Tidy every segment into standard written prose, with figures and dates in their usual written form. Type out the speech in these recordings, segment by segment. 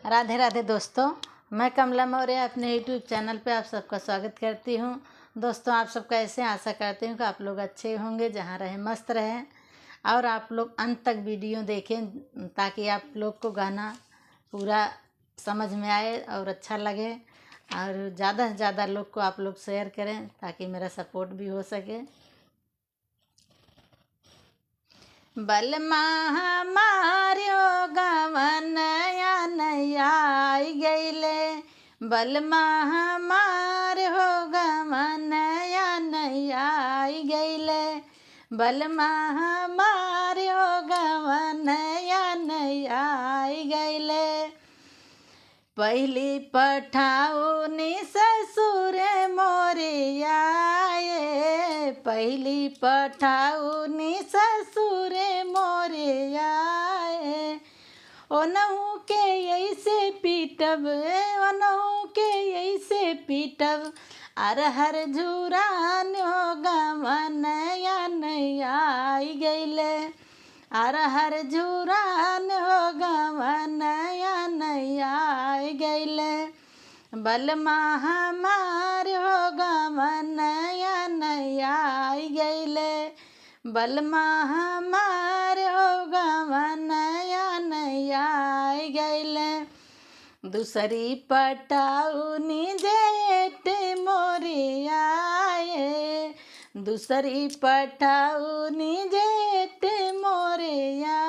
राधे राधे दोस्तों, मैं कमला मौर्य अपने यूट्यूब चैनल पे आप सबका स्वागत करती हूँ। दोस्तों, आप सब कैसे, आशा करती हूँ कि आप लोग अच्छे होंगे, जहाँ रहें मस्त रहें और आप लोग अंत तक वीडियो देखें ताकि आप लोग को गाना पूरा समझ में आए और अच्छा लगे और ज़्यादा से ज़्यादा लोग को आप लोग शेयर करें ताकि मेरा सपोर्ट भी हो सके। बलमा हमार्यो गवनया नया आई गईले, बलमा हमार हो गवनया नया आई गईले, बलमा हमार हो गवनया नया आई गईले। पहली पठाऊनी ससुर मोरिया, पहली पठाऊनी ससुर मोरिया। ओनहु के ऐसे पीटब, ओनहु के ऐसे पीटब, अरहर झुरान हो गवनया नया आई गईले, अरहर झुरान हो गवनया नया आई गईले। बलमा हमार हो गवनया नया आई गईले, बलमा हमार हो गवनया नया आई गईले। दूसरी पटाऊनी जेठ मोरिया, दूसरी पटाऊनी जेठ मोरिया।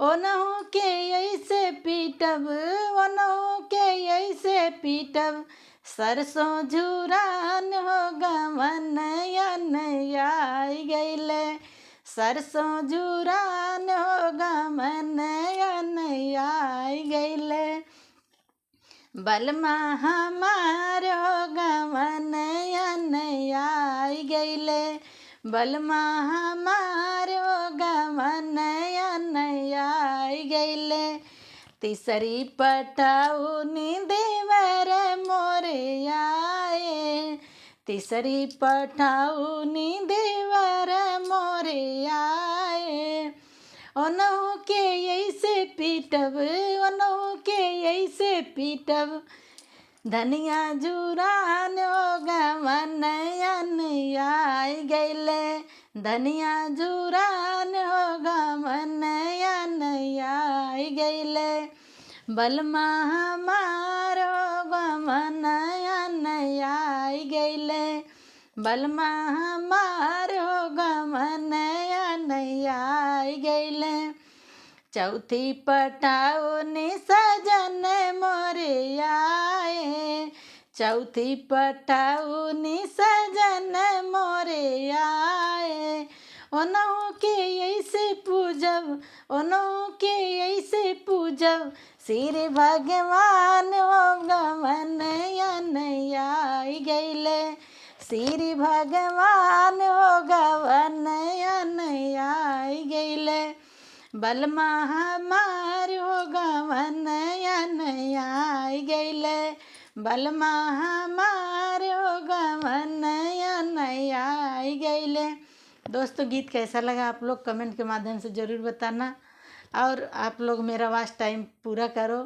ओनहु के ऐसे पीटब, ओनहु के ऐसे पीटब, सरसों झुरान हो गवनया नया आई गईले, सरसों झुरान हो गवनया नया आई गईले। बलमा हमार हो गवनया नया आई गईले, बलमा हमार हो गवनया नया आई गईले। तीसरी पटाऊनी देवर मोरिया, तीसरी पटाऊनी देवर मोरिया। ओनहु के ऐसे पीटब, ओनहु के ऐसे पीटब, धनिया झुरान हो गवनया नया आई गईले, धनिया झुरान हो गवनया नया आई गईले। बलमा हमार हो गवनया नया आई गईले, बलमा हमार हो गवनया नया आई गईले। चौथी पटाऊनी सजन मोरिया, चौथी पटाऊनी सजन मोरिया। ओनहु के ऐसे पूजब, ओनहु के ऐसे पूजब, सिर भगवान हो गवनया नया आई गईले, सिर भगवान हो गवनया नया आई गईले। बलमा हमार हो गवनया नया आई गईले, बलमा हमार हो गवनया नया आई गईले। दोस्तों, गीत कैसा लगा आप लोग कमेंट के माध्यम से ज़रूर बताना और आप लोग मेरा वॉच टाइम पूरा करो।